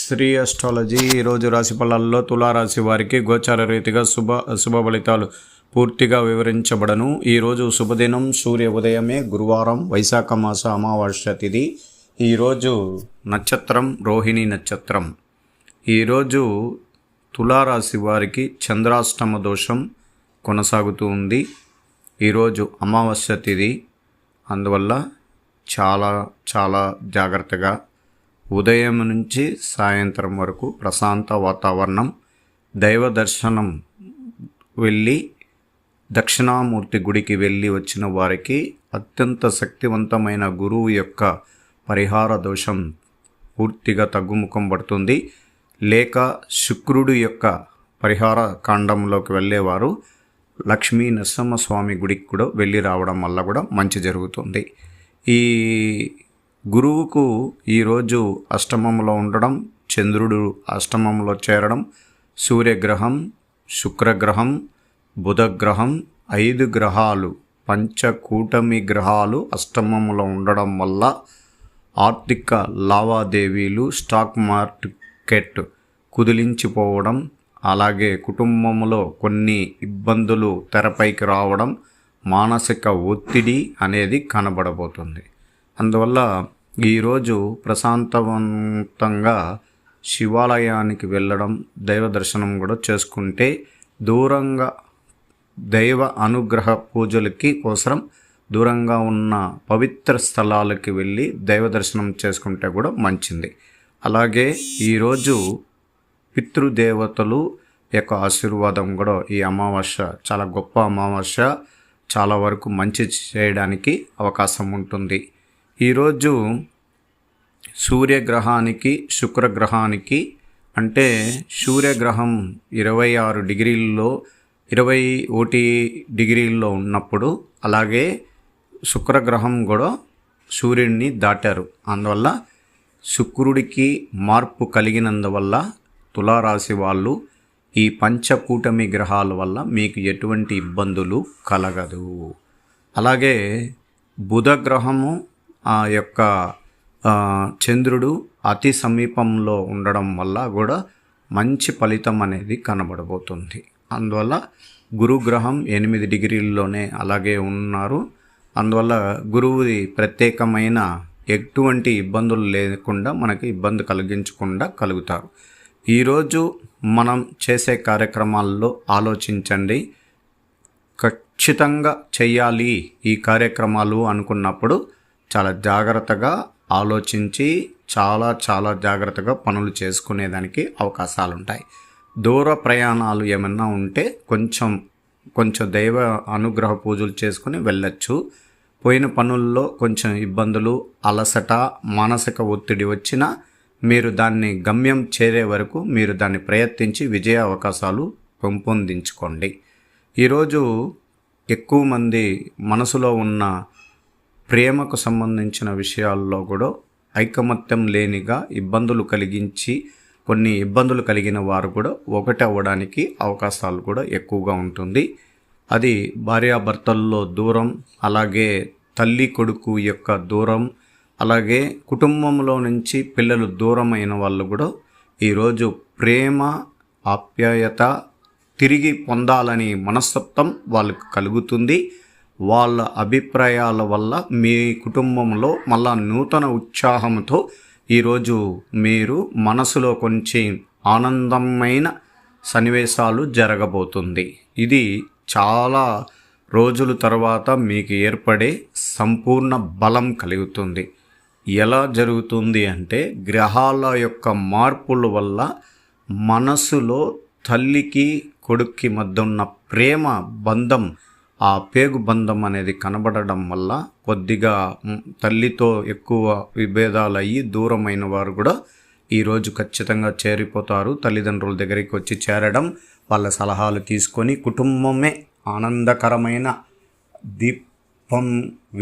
Shri astrology ఈరోజు రాశి ఫలాల్లో తులారాశి వారికి గోచార రీతిగా శుభ ఫలితాలు పూర్తిగా వివరించబడను. ఈరోజు శుభదినం సూర్య ఉదయమే, గురువారం, వైశాఖ మాస అమావాస్య తిథి. ఈరోజు నక్షత్రం రోహిణి నక్షత్రం. ఈరోజు తులారాశి వారికి చంద్రాష్టమ దోషం కొనసాగుతూ ఉంది. ఈరోజు అమావాస్య తిథి, అందువల్ల చాలా జాగ్రత్తగా ఉదయం నుంచి సాయంత్రం వరకు ప్రశాంత వాతావరణం, దైవ దర్శనం వెళ్ళి దక్షిణామూర్తి గుడికి వెళ్ళి వచ్చిన వారికి అత్యంత శక్తివంతమైన గురువు యొక్క పరిహార దోషం పూర్తిగా తగ్గుముఖం పడుతుంది. లేక శుక్రుడు యొక్క పరిహార కాండంలోకి వెళ్ళేవారు లక్ష్మీ నరసింహస్వామి గుడికి కూడా వెళ్ళి రావడం వల్ల కూడా మంచి జరుగుతుంది. ఈ గురువుకు ఈరోజు అష్టమంలో ఉండడం, చంద్రుడు అష్టమంలో చేరడం, సూర్యగ్రహం, శుక్రగ్రహం, బుధగ్రహం, 5 గ్రహాలు, పంచకూటమి గ్రహాలు అష్టమంలో ఉండడం వల్ల ఆర్థిక లావాదేవీలు, స్టాక్ మార్కెట్ కుదిలించిపోవడం, అలాగే కుటుంబంలో కొన్ని ఇబ్బందులు తెరపైకి రావడం, మానసిక ఒత్తిడి అనేది కనబడబోతుంది. అందువల్ల ఈరోజు ప్రశాంతవంతంగా శివాలయానికి వెళ్ళడం, దైవ దర్శనం కూడా చేసుకుంటే, దూరంగా దైవ అనుగ్రహ పూజలకి కోసం దూరంగా ఉన్న పవిత్ర స్థలాలకి వెళ్ళి దైవ దర్శనం చేసుకుంటే కూడా మంచిది. అలాగే ఈరోజు పితృదేవతలు యొక్క ఆశీర్వాదం కూడా ఈ అమావాస్య చాలా గొప్ప అమావాస్య, చాలా వరకు మంచి చేయడానికి అవకాశం ఉంటుంది. ఈరోజు సూర్యగ్రహానికి, శుక్రగ్రహానికి, అంటే సూర్యగ్రహం 26 డిగ్రీల్లో 21 డిగ్రీల్లో ఉన్నప్పుడు, అలాగే శుక్రగ్రహం కూడా సూర్యుడిని దాటారు. అందువల్ల శుక్రుడికి మార్పు కలిగినందువల్ల తులారాశి వాళ్ళు ఈ పంచకూటమి గ్రహాల వల్ల మీకు ఎటువంటి ఇబ్బందులు కలగదు. అలాగే బుధగ్రహము ఆ యొక్క చంద్రుడు అతి సమీపంలో ఉండడం వల్ల కూడా మంచి ఫలితం అనేది కనబడబోతుంది. అందువల్ల గురుగ్రహం 8 డిగ్రీల్లోనే అలాగే ఉన్నారు. అందువల్ల గురువుది ప్రత్యేకమైన ఎటువంటి ఇబ్బందులు లేకుండా మనకి ఇబ్బంది కలిగించకుండా కలుగుతారు. ఈరోజు మనం చేసే కార్యక్రమాల్లో ఆలోచించండి. ఖచ్చితంగా చెయ్యాలి ఈ కార్యక్రమాలు అనుకున్నప్పుడు చాలా జాగ్రత్తగా ఆలోచించి చాలా జాగ్రత్తగా పనులు చేసుకునేదానికి అవకాశాలు ఉంటాయి. దూర ప్రయాణాలు ఏమన్నా ఉంటే కొంచెం దైవ అనుగ్రహ పూజలు చేసుకుని వెళ్ళచ్చు. పోయిన పనుల్లో కొంచెం ఇబ్బందులు, అలసట, మానసిక ఒత్తిడి వచ్చినా మీరు దాన్ని గమ్యం చేరే వరకు మీరు దాన్ని ప్రయత్నించి విజయ అవకాశాలు పెంపొందించుకోండి. ఈరోజు ఎక్కువ మంది మనసులో ఉన్న ప్రేమకు సంబంధించిన విషయాల్లో కూడా ఐకమత్యం లేనిగా కొన్ని ఇబ్బందులు కలిగిన వారు కూడా ఒకటి అవ్వడానికి అవకాశాలు కూడా ఎక్కువగా ఉంటుంది. అది భార్యాభర్తల్లో దూరం, అలాగే తల్లి కొడుకు యొక్క దూరం, అలాగే కుటుంబంలో నుంచి పిల్లలు దూరమైన వాళ్ళు కూడా ఈరోజు ప్రేమ, ఆప్యాయత తిరిగి పొందాలని మనస్తత్వం వాళ్ళకు కలుగుతుంది. వాళ్ళ అభిప్రాయాల వల్ల మీ కుటుంబంలో మళ్ళా నూతన ఉత్సాహంతో ఈరోజు మీరు మనసులో కొంచెం ఆనందమైన సన్నివేశాలు జరగబోతుంది. ఇది చాలా రోజుల తర్వాత మీకు ఏర్పడే సంపూర్ణ బలం కలుగుతుంది. ఎలా జరుగుతుంది అంటే, గ్రహాల యొక్క మార్పుల వల్ల మనసులో తల్లికి కొడుక్కి మధ్య ఉన్న ప్రేమ బంధం, ఆ పేగు బంధం అనేది కనబడడం వల్ల కొద్దిగా తల్లితో ఎక్కువ విభేదాలు అయ్యి దూరమైన వారు కూడా ఈరోజు ఖచ్చితంగా చేరిపోతారు. తల్లిదండ్రుల దగ్గరికి వచ్చి చేరడం, వాళ్ళ సలహాలు తీసుకొని కుటుంబమే ఆనందకరమైన దీపం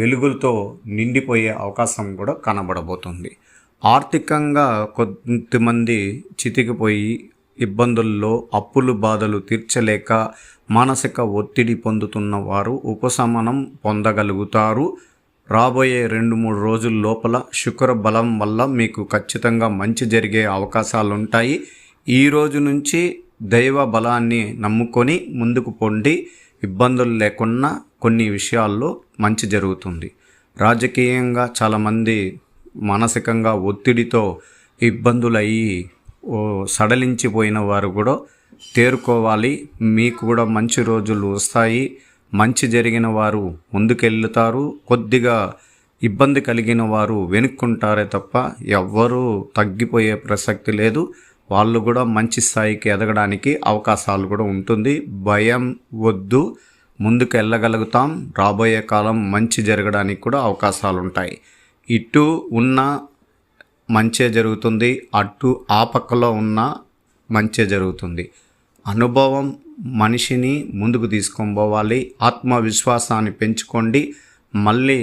వెలుగులతో నిండిపోయే అవకాశం కూడా కనబడబోతుంది. ఆర్థికంగా కొంతమంది చితికిపోయి ఇబ్బందుల్లో అప్పులు బాధలు తీర్చలేక మానసిక ఒత్తిడి పొందుతున్న వారు ఉపశమనం పొందగలుగుతారు. రాబోయే 2-3 రోజుల లోపల శుక్ర బలం వల్ల మీకు ఖచ్చితంగా మంచి జరిగే అవకాశాలు ఉంటాయి. ఈ రోజు నుంచి దైవ బలాన్ని నమ్ముకొని ముందుకు పొండి ఇబ్బందులు లేకుండా కొన్ని విషయాల్లో మంచి జరుగుతుంది. రాజకీయంగా చాలామంది మానసికంగా ఒత్తిడితో ఇబ్బందులయ్యి సడలించిపోయిన వారు కూడా తేరుకోవాలి. మీకు కూడా మంచి రోజులు వస్తాయి. మంచి జరిగిన వారు ముందుకెళ్తారు. కొద్దిగా ఇబ్బంది కలిగిన వారు వెనుక్కుంటారే తప్ప ఎవ్వరూ తగ్గిపోయే ప్రసక్తి లేదు. వాళ్ళు కూడా మంచి స్థాయికి ఎదగడానికి అవకాశాలు కూడా ఉంటుంది. భయం వద్దు, ముందుకు వెళ్ళగలుగుతాం. రాబోయే కాలం మంచి జరగడానికి కూడా అవకాశాలు ఉంటాయి. ఇటు ఉన్న మంచే జరుగుతుంది, అటు ఆ పక్కలో ఉన్న మంచే జరుగుతుంది. అనుభవం మనిషిని ముందుకు తీసుకొని పోవాలి. ఆత్మవిశ్వాసాన్ని పెంచుకోండి. మళ్ళీ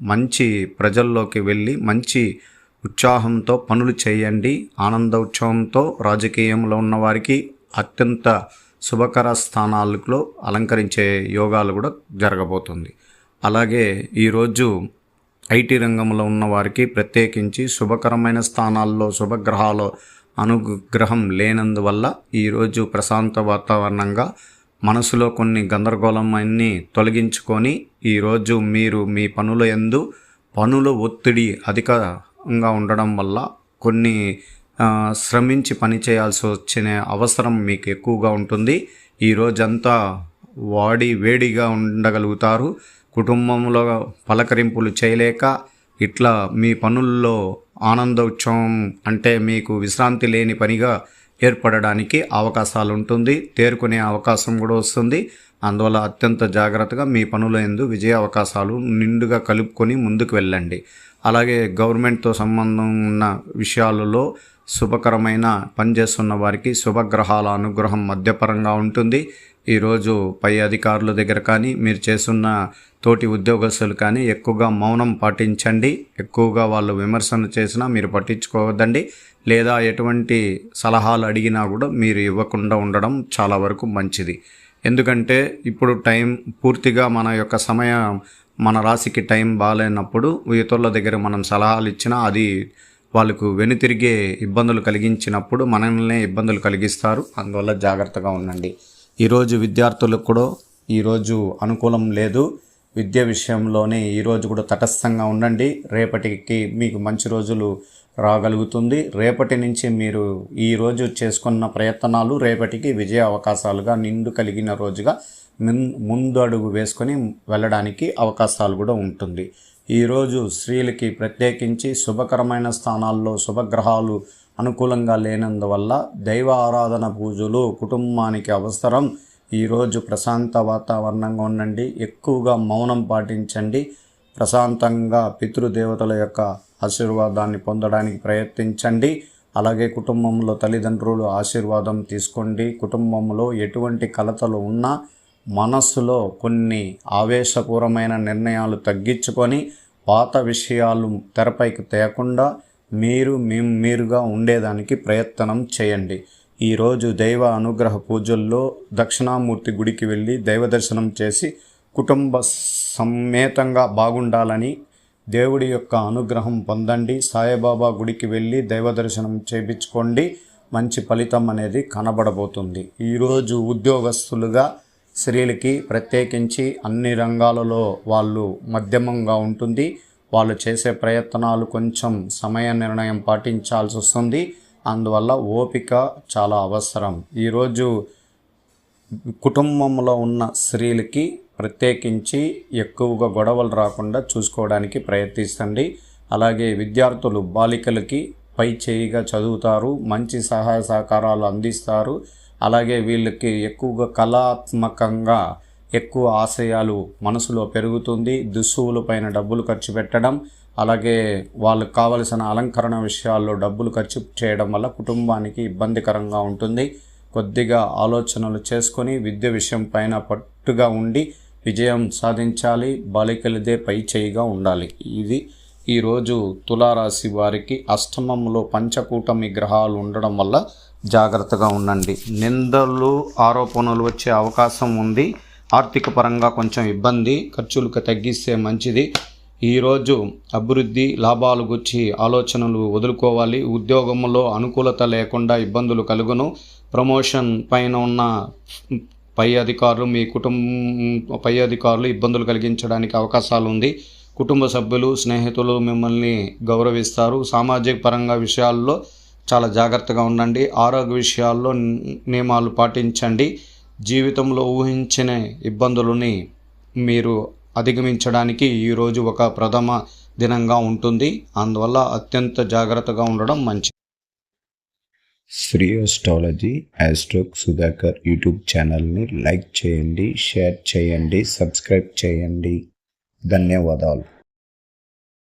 మంచి ప్రజల్లోకి వెళ్ళి మంచి ఉత్సాహంతో పనులు చేయండి. ఆనంద ఉత్సవంతో రాజకీయంలో ఉన్నవారికి అత్యంత శుభకర స్థానాలలో అలంకరించే యోగాలు కూడా జరగబోతుంది. అలాగే ఈరోజు ఐటీ రంగంలో ఉన్నవారికి ప్రత్యేకించి శుభకరమైన స్థానాల్లో శుభగ్రహాలు అనుగ్రహం లేనందువల్ల ఈరోజు ప్రశాంత వాతావరణంగా మనసులో కొన్ని గందరగోళం అన్నీ తొలగించుకొని ఈరోజు మీరు మీ పనుల యందు పనుల ఒత్తిడి అధికంగా ఉండడం వల్ల కొన్ని శ్రమించి పని చేయాల్సి వచ్చిన అవసరం మీకు ఎక్కువగా ఉంటుంది. ఈ రోజంతా వేడిగా ఉండగలుగుతారు. కుటుంబంలో పలకరింపులు చేయలేక ఇట్లా మీ పనుల్లో ఆనంద ఉత్సవం అంటే మీకు విశ్రాంతి లేని పనిగా ఏర్పడడానికి అవకాశాలు ఉంటుంది. తేరుకునే అవకాశం కూడా వస్తుంది. అందువల్ల అత్యంత జాగ్రత్తగా మీ పనుల యందు విజయ అవకాశాలు నిండుగా కలుపుకొని ముందుకు వెళ్ళండి. అలాగే గవర్నమెంట్తో సంబంధం ఉన్న విషయాలలో శుభకరమైన పనిచేస్తున్న వారికి శుభగ్రహాల అనుగ్రహం మధ్యపరంగా ఉంటుంది. ఈరోజు పై అధికారుల దగ్గర కానీ మీరు చేస్తున్న తోటి ఉద్యోగస్తులు కానీ ఎక్కువగా మౌనం పాటించండి. ఎక్కువగా వాళ్ళు విమర్శన చేసినా మీరు పట్టించుకోవద్దండి. లేదా ఎటువంటి సలహాలు అడిగినా కూడా మీరు ఇవ్వకుండా ఉండడం చాలా వరకు మంచిది. ఎందుకంటే ఇప్పుడు టైం పూర్తిగా మన యొక్క సమయం మన రాశికి టైం బాగాలేనప్పుడు ఇతరుల దగ్గర మనం సలహాలు ఇచ్చినా అది వాళ్ళకు వెనుతిరిగే ఇబ్బందులు కలిగించినప్పుడు మనల్నే ఇబ్బందులు కలిగిస్తారు. అందువల్ల జాగ్రత్తగా ఉండండి. ఈరోజు విద్యార్థులకు కూడా ఈరోజు అనుకూలం లేదు. విద్య విషయంలోనే ఈరోజు కూడా తటస్థంగా ఉండండి. రేపటికి మీకు మంచి రోజులు రాగలుగుతుంది. రేపటి నుంచి మీరు ఈరోజు చేసుకున్న ప్రయత్నాలు రేపటికి విజయ అవకాశాలుగా నిండు కలిగిన రోజుగా ముందు అడుగు వేసుకొని వెళ్ళడానికి అవకాశాలు కూడా ఉంటుంది. ఈరోజు స్త్రీలకి ప్రత్యేకించి శుభకరమైన స్థానాల్లో శుభగ్రహాలు అనుకూలంగా లేనందువల్ల దైవ ఆరాధన పూజలు కుటుంబానికి అవసరం. ఈరోజు ప్రశాంత వాతావరణంగా ఉండండి. ఎక్కువగా మౌనం పాటించండి. ప్రశాంతంగా పితృదేవతల యొక్క ఆశీర్వాదాన్ని పొందడానికి ప్రయత్నించండి. అలాగే కుటుంబంలో తల్లిదండ్రులు ఆశీర్వాదం తీసుకోండి. కుటుంబంలో ఎటువంటి కలతలు ఉన్నా మనస్సులో కొన్ని ఆవేశపూర్వమైన నిర్ణయాలు తగ్గించుకొని పాత విషయాలు తెరపైకి తేకుండా మీరుగా ఉండేదానికి ప్రయత్నం చేయండి. ఈరోజు దైవ అనుగ్రహ పూజల్లో దక్షిణామూర్తి గుడికి వెళ్ళి దైవ దర్శనం చేసి కుటుంబ సమేతంగా బాగుండాలని దేవుడి యొక్క అనుగ్రహం పొందండి. సాయిబాబా గుడికి వెళ్ళి దైవ దర్శనం చేయించుకోండి. మంచి ఫలితం అనేది కనబడబోతుంది. ఈరోజు ఉద్యోగస్తులుగా స్త్రీలకి ప్రత్యేకించి అన్ని రంగాలలో వాళ్ళు మధ్యమంగా ఉంటుంది. వాళ్ళు చేసే ప్రయత్నాలు కొంచెం సమయ నిర్ణయం పాటించాల్సి వస్తుంది. అందువల్ల ఓపిక చాలా అవసరం. ఈరోజు కుటుంబంలో ఉన్న స్త్రీలకి ప్రత్యేకించి ఎక్కువగా గొడవలు రాకుండా చూసుకోవడానికి ప్రయత్నించండి. అలాగే విద్యార్థులు బాలికలకి పై చేయిగా చదువుతారు. మంచి సహాయ సహకారాలు అందిస్తారు. అలాగే వీళ్ళకి ఎక్కువగా కళాత్మకంగా ఎక్కువ ఆశయాలు మనసులో పెరుగుతుంది. దుస్తువులపైన డబ్బులు ఖర్చు పెట్టడం, అలాగే వాళ్ళకు కావలసిన అలంకరణ విషయాల్లో డబ్బులు ఖర్చు చేయడం వల్ల కుటుంబానికి ఇబ్బందికరంగా ఉంటుంది. కొద్దిగా ఆలోచనలు చేసుకొని విద్య విషయం పైన పట్టుగా ఉండి విజయం సాధించాలి. బాలికలదే పై చేయిగా ఉండాలి. ఇది ఈరోజు తులారాశి వారికి అష్టమంలో పంచకూటమి గ్రహాలు ఉండడం వల్ల జాగ్రత్తగా ఉండండి. నిందలు ఆరోపణలు వచ్చే అవకాశం ఉంది. ఆర్థిక పరంగా కొంచెం ఇబ్బంది, ఖర్చులకు తగ్గిస్తే మంచిది. ఈరోజు అభివృద్ధి లాభాలు గురించి ఆలోచనలు వదులుకోవాలి. ఉద్యోగంలో అనుకూలత లేకుండా ఇబ్బందులు కలుగును. ప్రమోషన్ పైన ఉన్న పై అధికారులు ఇబ్బందులు కలిగించడానికి అవకాశాలు ఉంది. కుటుంబ సభ్యులు, స్నేహితులు మిమ్మల్ని గౌరవిస్తారు. సామాజిక పరంగా విషయాల్లో చాలా జాగ్రత్తగా ఉండండి. ఆరోగ్య విషయాల్లో నియమాలు పాటించండి. జీవితంలో ఊహించిన ఇబ్బందులని మీరు అధిగమించడానికి ఈరోజు ఒక ప్రథమ దినంగా ఉంటుంది. అందువల్ల అత్యంత జాగ్రత్తగా ఉండడం మంచిది. శ్రీ ఆస్ట్రాలజీ ఆస్ట్రోక్ సుధాకర్ యూట్యూబ్ ఛానల్ని లైక్ చేయండి, షేర్ చేయండి, సబ్స్క్రైబ్ చేయండి. ధన్యవాదాలు.